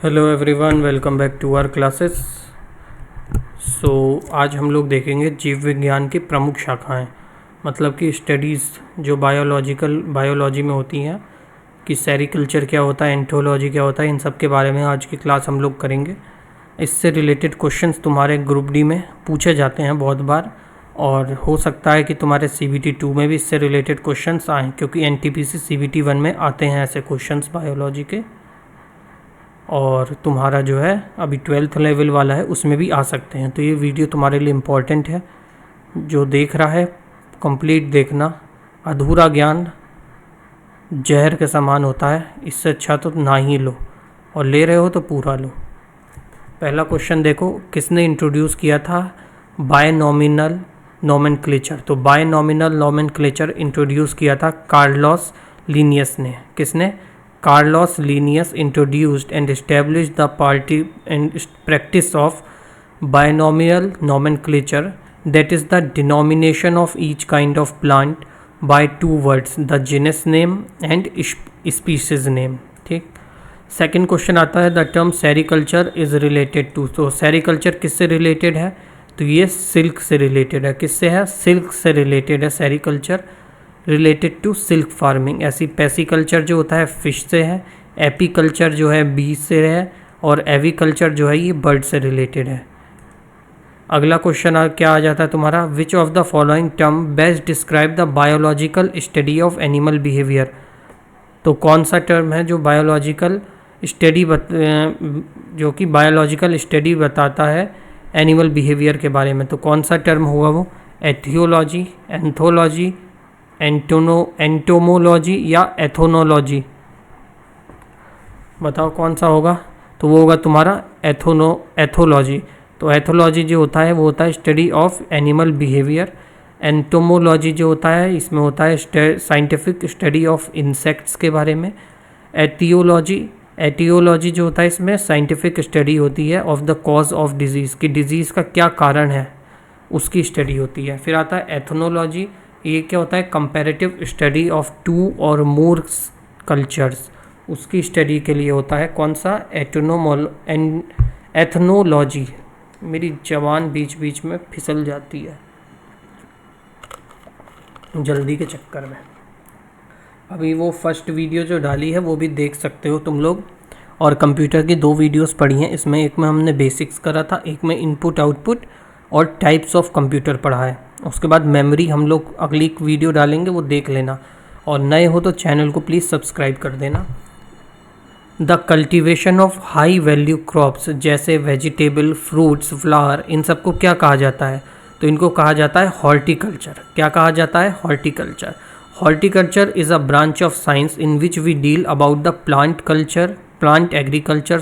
Hello everyone, welcome back to our classes. आज हम लोग देखेंगे जीव विज्ञान की प्रमुख शाखाएं, मतलब कि स्टडीज़ जो बायोलॉजी में होती हैं कि सेरिकल्चर क्या होता है, एंथोलॉजी क्या होता है, इन सब के बारे में आज की क्लास हम लोग करेंगे। इससे रिलेटेड क्वेश्चंस तुम्हारे ग्रुप डी में पूछे जाते हैं बहुत बार, और हो सकता है कि तुम्हारे CBT 2 में भी इससे रिलेटेड क्वेश्चंस आएँ, क्योंकि NTPC CBT 1 में आते हैं ऐसे क्वेश्चंस बायोलॉजी के। और तुम्हारा जो है अभी 12th लेवल वाला है, उसमें भी आ सकते हैं। तो ये वीडियो तुम्हारे लिए इम्पोर्टेंट है। जो देख रहा है कंप्लीट देखना। अधूरा ज्ञान जहर के समान होता है, इससे अच्छा तो ना ही लो, और ले रहे हो तो पूरा लो। पहला क्वेश्चन देखो, किसने इंट्रोड्यूस किया था बायनॉमिनल नोमेनक्लेचर? तो बायनॉमिनल नोमेनक्लेचर इंट्रोड्यूस किया था कार्लोस लीनियस ने। किसने? Carlos Linnaeus introduced and established the party and practice of binomial nomenclature, that is the denomination of each kind of plant by two words, the genus name and species name। ठीक। Second question आता है, the term sericulture is related to. तो sericulture किससे related है? तो ये silk से related है। किससे है? सिल्क से रिलेटेड है sericulture. Related to silk farming. ऐसी पैसिकल्चर जो होता है फिश से है, एपीकल्चर जो है बी से है, और एविकल्चर जो है ये बर्ड से रिलेटेड है। अगला क्वेश्चन क्या आ जाता है तुम्हारा, विच of the following term best describe the biological study of animal behaviour? तो कौन सा टर्म है जो बायोलॉजिकल स्टडी जो कि बायोलॉजिकल स्टडी बताता है एनिमल बिहेवियर के बारे में? तो कौन सा टर्म होगा वो? एथियोलॉजी, एंथोलॉजी, एंटोमोलॉजी या एथोनोलॉजी? बताओ कौन सा होगा? तो वो होगा तुम्हारा एथोलॉजी। तो एथोलॉजी जो होता है वो होता है study of animal behaviour. Entomology जो होता है इसमें होता है साइंटिफिक स्टडी ऑफ इंसेक्ट्स के बारे में। एटियोलॉजी जो होता है इसमें साइंटिफिक स्टडी होती है of the cause of disease, की डिजीज़ का क्या कारण है उसकी स्टडी होती है। फिर आता है एथनोलॉजी। ये क्या होता है? कंपैरेटिव स्टडी ऑफ टू और मोर कल्चर्स, उसकी स्टडी के लिए होता है कौन सा? एथनोलॉजी। मेरी जबान बीच बीच में फिसल जाती है जल्दी के चक्कर में। अभी वो फर्स्ट वीडियो जो डाली है वो भी देख सकते हो तुम लोग, और कंप्यूटर की 2 वीडियोस पढ़ी हैं इसमें। एक में हमने बेसिक्स करा था, एक में इनपुट आउटपुट और टाइप्स ऑफ कंप्यूटर पढ़ा है। उसके बाद मेमोरी हम लोग अगली वीडियो डालेंगे, वो देख लेना। और नए हो तो चैनल को प्लीज़ सब्सक्राइब कर देना। The cultivation of high value crops जैसे वेजिटेबल, फ्रूट्स, फ्लावर, इन सबको क्या कहा जाता है? तो इनको कहा जाता है हॉर्टिकल्चर। क्या कहा जाता है? Horticulture. Horticulture is a branch of science in which we deal about the plant agriculture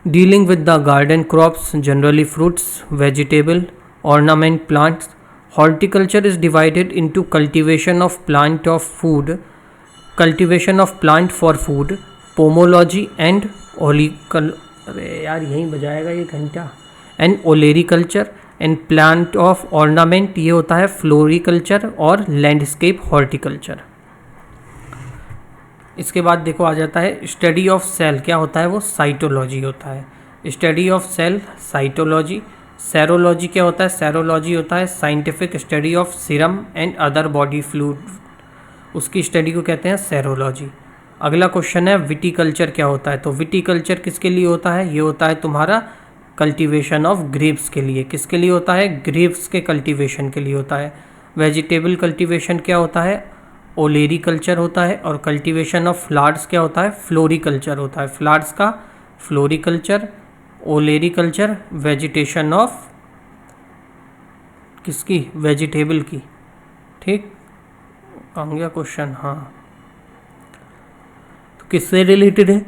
dealing with the garden crops, generally fruits, vegetable, ornament plants. Horticulture is divided into cultivation of plant for food, pomology and olericulture, and plant of ornament ये होता है floriculture और landscape horticulture। इसके बाद देखो आ जाता है study of cell. क्या होता है वो? साइटोलॉजी होता है। Study of cell, cytology. Serology क्या होता है? सेरोलॉजी होता है scientific study of serum and other body fluid, उसकी स्टडी को कहते हैं सेरोलॉजी। अगला क्वेश्चन है विटिकल्चर क्या होता है? तो विटिकल्चर किसके लिए होता है? ये होता है तुम्हारा कल्टीवेशन ऑफ ग्रेप्स के लिए। किसके लिए होता है? ग्रेप्स के कल्टीवेशन के लिए होता है। वेजिटेबल कल्टीवेशन क्या होता है? ओलेरिकल्चर होता है। और कल्टीवेशन ऑफ फ्लावर्स क्या होता है? फ्लोरिकल्चर होता है। फ्लावर्स का फ्लोरिकल्चर, ओलेरिकल्चर, वेजिटेशन ऑफ किसकी? वेजिटेबल की। ठीक, आ गया क्वेश्चन। हाँ, तो किससे रिलेटेड है?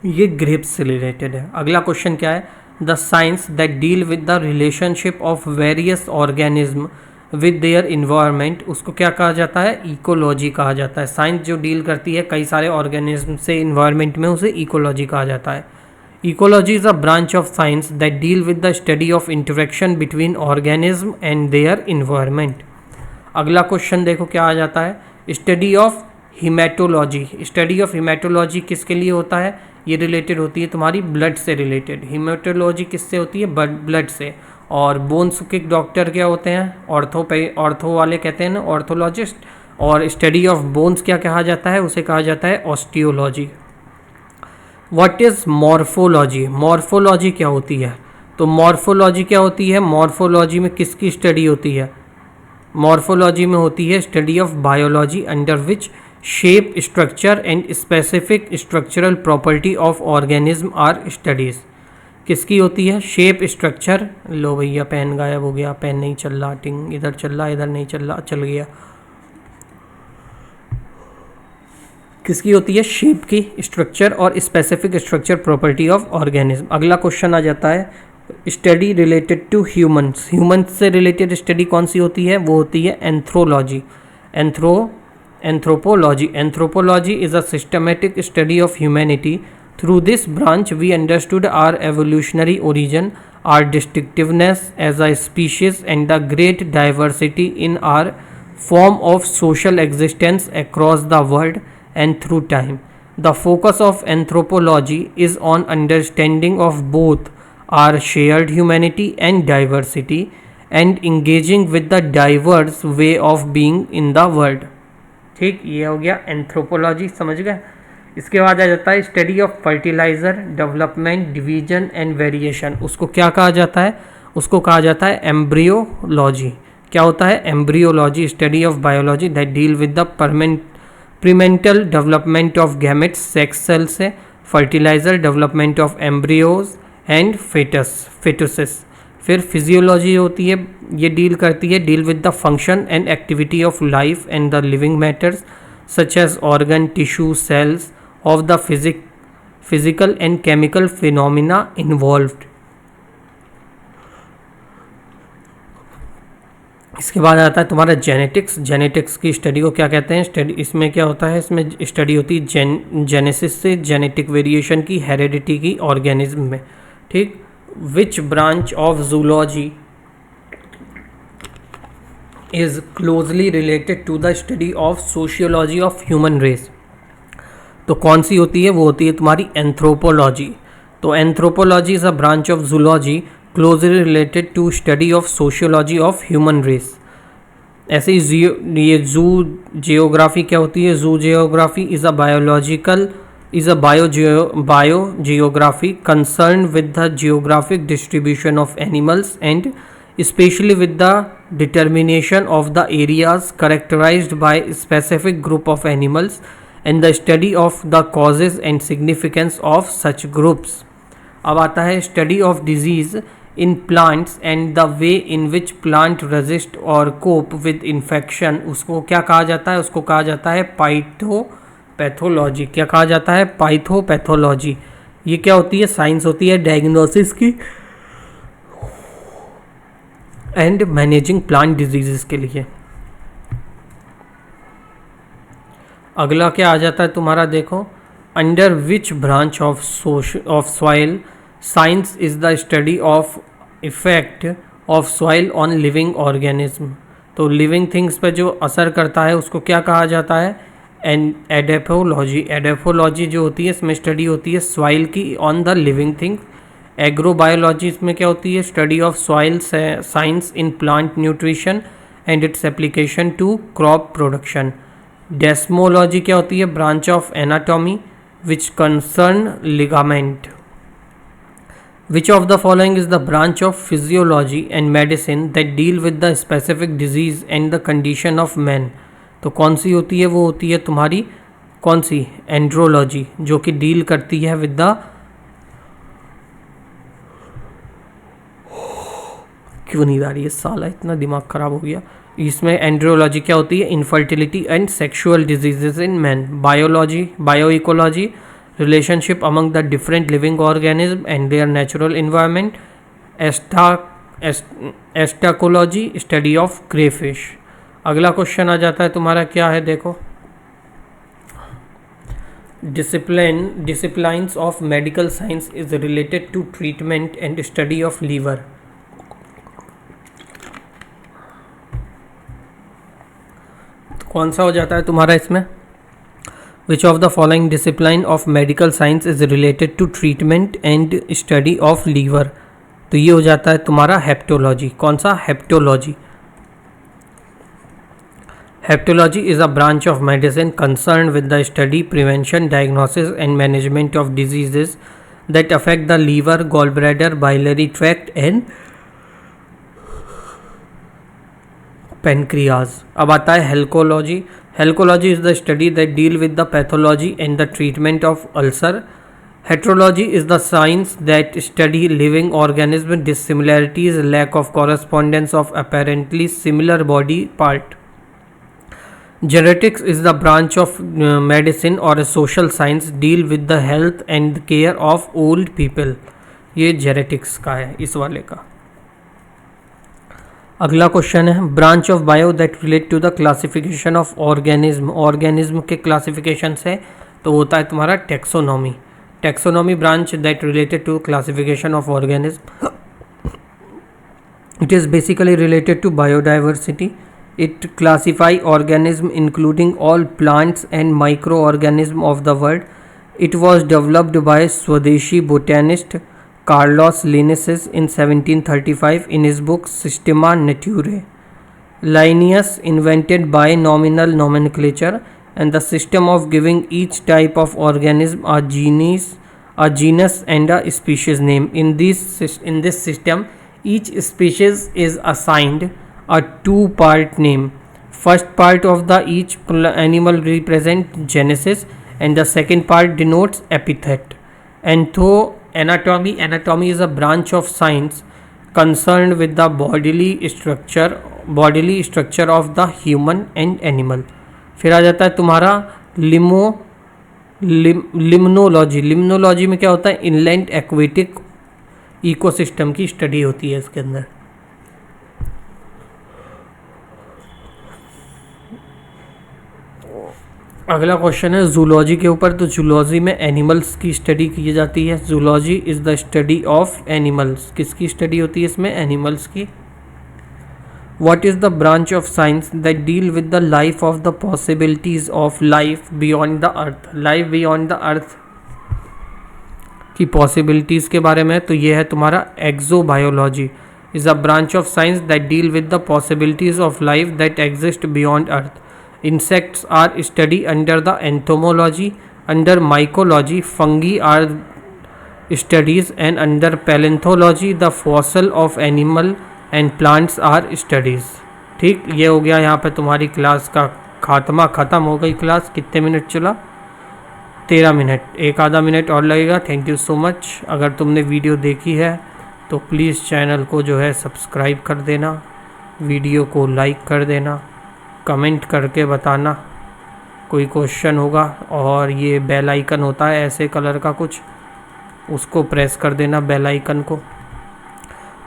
ये ग्रेप्स से रिलेटेड है। अगला क्वेश्चन क्या है? The science that deal with the relationship of various organism with their environment, उसको क्या कहा जाता है? इकोलॉजी कहा जाता है। साइंस जो डील करती है कई सारे ऑर्गेनिज्म से इन्वायरमेंट में, उसे इकोलॉजी कहा जाता है। Ecology is a branch of science that deal with the study of interaction between organism and their environment. अगला क्वेश्चन देखो क्या आ जाता है? Study of haematology, study of haematology किसके लिए होता है? ये रिलेटेड होती है तुम्हारी ब्लड से रिलेटेड। हीमेटोलॉजी किससे होती है? ब्लड से। और बोन्स के डॉक्टर क्या होते हैं? ऑर्थो वाले कहते हैं ना, ऑर्थोलॉजिस्ट। और स्टडी ऑफ बोन्स क्या कहा जाता है? उसे कहा जाता है osteology. What is morphology? Morphology क्या होती है? तो मॉर्फोलॉजी क्या होती है? मॉर्फोलॉजी में किसकी स्टडी होती है? मॉर्फोलॉजी में होती है study of biology under which shape, structure and specific structural property of organism are studies. किसकी होती है? Shape, structure. लो भैया पेन गायब हो गया, पेन नहीं चल रहा, टिंग इधर चल रहा, इधर नहीं चल रहा, चल गया। किसकी होती है? शेप की, स्ट्रक्चर और specific structure property of organism. अगला क्वेश्चन आ जाता है study related to humans. Humans से रिलेटेड स्टडी कौन सी होती है? वो होती है anthrology. Anthropology. Anthropology is a systematic study of humanity. Through this branch we understood our evolutionary origin, our distinctiveness as a species and the great diversity in our form of social existence across the world and through time. The focus of anthropology is on understanding of both our shared humanity and diversity and engaging with the diverse way of being in the world. ठीक, ये हो गया anthropology, समझ गए। इसके बाद आ जाता है study of fertiliser, development, division and variation. उसको क्या कहा जाता है? उसको कहा जाता है एम्ब्रियोलॉजी। क्या होता है? Embryology, study of biology that deal with the prenatal development of gametes, sex cell से, fertiliser, development of embryos and fetuses. फिर फिजियोलॉजी होती है, ये deal with the function and activity of life and the living matters such as organ, tissue, cells of the physical and chemical phenomena involved. इसके बाद आता है तुम्हारा genetics. Genetics की स्टडी को क्या कहते हैं? स्टडी इसमें क्या होता है? इसमें स्टडी होती है जेनेसिस से, जेनेटिक वेरिएशन की, हेरेडिटी की ऑर्गेनिज्म में। ठीक। Which branch of zoology is closely related to the study of sociology of human race? तो कौन सी होती है? वो होती है तुम्हारी एंथ्रोपोलॉजी। तो anthropology is a branch of zoology closely related to study of sociology of human race. ऐसे ही ये जू जियोग्राफी क्या होती है? Zoogeography is a biogeography concern with the geographic distribution of animals and specially with the determination of the areas characterised by specific group of animals and the study of the causes and significance of such groups. अब आता है study of disease in plants and the way in which plant resist और cope with infection. उसको क्या कहा जाता है? उसको कहा जाता है पाइथोपैथोलॉजी। क्या कहा जाता है? पाइथोपैथोलॉजी। ये क्या होती है? साइंस होती है डायग्नोसिस की एंड मैनेजिंग प्लांट डिजीजेस के लिए। अगला क्या आ जाता है तुम्हारा? देखो, under which branch of soil science is the study of effect of soil on living organism. तो लिविंग थिंग्स पर जो असर करता है उसको क्या कहा जाता है? एडेफोलॉजी। एडेफोलॉजी जो होती है इसमें स्टडी होती है सॉइल की on the living things. Agrobiology इसमें क्या होती है? Study of soil science in plant nutrition and its application to crop production. Desmology क्या होती है? Branch of anatomy which concern ligament. Which of the following is the branch of physiology and medicine that deal with the specific disease and the condition of man? तो कौन सी होती है? वो होती है तुम्हारी कौन सी? एंड्रोलॉजी, जो कि डील करती है विद द, क्यों नहीं आ रही है साला, इतना दिमाग खराब हो गया। इसमें एंड्रोलॉजी क्या होती है? Infertility and sexual diseases in man. Biology, bioecology, relationship among the different living organism and their natural environment. Astacology, study of crayfish. अगला क्वेश्चन आ जाता है तुम्हारा, क्या है? देखो, disciplines of medical science is related to treatment and study of liver. कौन सा हो जाता है तुम्हारा इसमें? Which of the following discipline of medical science is related to treatment and study of liver? तो ये हो जाता है तुम्हारा हेप्टोलॉजी। कौन सा? Hepatology. Hepatology is a branch of medicine concern with the study, prevention, diagnosis and management of diseases that affect the liver, gall bladder, biliary tract and pancreas. अब आता है helcology. Helcology is the study that deal with the pathology and the treatment of ulcer. Heterology is the science that study living organism, dissimilarities, lack of correspondence of apparently similar body part. Genetics is the branch of medicine or a social science deal with the health and care of old people. ये genetics का है इस वाले का। अगला question है branch of bio that relate to the classification of organism. Organism के classification से तो होता है तुम्हारा taxonomy. Taxonomy branch that related to classification of organism. It is basically related to biodiversity. It classify organism including all plants and microorganism of the world. It was developed by Swadeshi botanist Carlos Linnaeus in 1735 in his book Systema Naturae. Linnaeus invented binomial nomenclature and the system of giving each type of organism a genus and a species name. In this system, each species is assigned a two-part name. First part of the each animal represent genesis and the second part denotes epithet. Anatomy is a branch of science concerned with the bodily structure of the human and animal. फिर आ जाता है तुम्हारा limnology. Limnology में क्या होता है? Inland aquatic ecosystem की study होती है इसके अंदर. अगला क्वेश्चन है जूलॉजी के ऊपर. तो जूलॉजी में एनिमल्स की स्टडी की जाती है. Zoology is the study of animals. किसकी स्टडी होती है इसमें? एनिमल्स की. What is the branch of science that deal with the life of the possibilities of life beyond the earth. Life beyond the earth की possibilities के बारे में. तो ये है तुम्हारा exobiology. Is a branch of science that deal with the possibilities of life that exist beyond earth. Insects are studied under the entomology. Under mycology, fungi are studies, and under paleontology, the fossil of animal and plants are studies. ठीक, ये हो गया यहाँ पे तुम्हारी class का खात्मा. ख़त्म हो गई क्लास. कितने मिनट चला? 13 मिनट. एक आधा मिनट और लगेगा. Thank you so much. अगर तुमने वीडियो देखी है तो प्लीज़ चैनल को जो है सब्सक्राइब कर देना, वीडियो को लाइक कर देना, कमेंट करके बताना कोई क्वेश्चन होगा. और ये बेल आइकन होता है ऐसे कलर का कुछ, उसको प्रेस कर देना बेल आइकन को.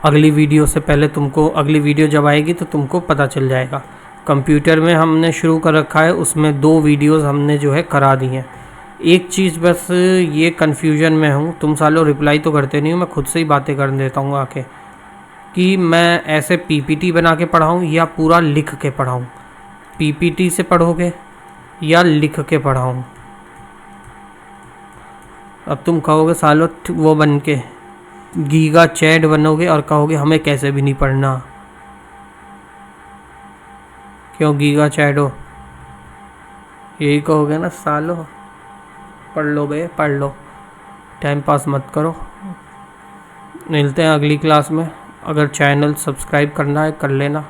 अगली वीडियो से पहले तुमको, अगली वीडियो जब आएगी तो तुमको पता चल जाएगा. कंप्यूटर में हमने शुरू कर रखा है, उसमें 2 वीडियोस हमने जो है करा दी हैं. एक चीज़ बस ये कन्फ्यूजन में हूँ, तुम सालों रिप्लाई तो करते नहीं हो, मैं खुद से ही बातें कर देता हूँ आके, कि मैं ऐसे पीपीटी बना के पढ़ाऊँ या पूरा लिख के पढ़ाऊँ. पीपीटी से पढ़ोगे या लिख के पढ़ाऊँ? अब तुम कहोगे सालों वो बन के गीगा चैट बनोगे और कहोगे हमें कैसे भी नहीं पढ़ना. क्यों गीगा चैट हो? यही कहोगे ना सालों. पढ़ लो बे, पढ़ लो, टाइम पास मत करो. मिलते हैं अगली क्लास में. अगर चैनल सब्सक्राइब करना है कर लेना.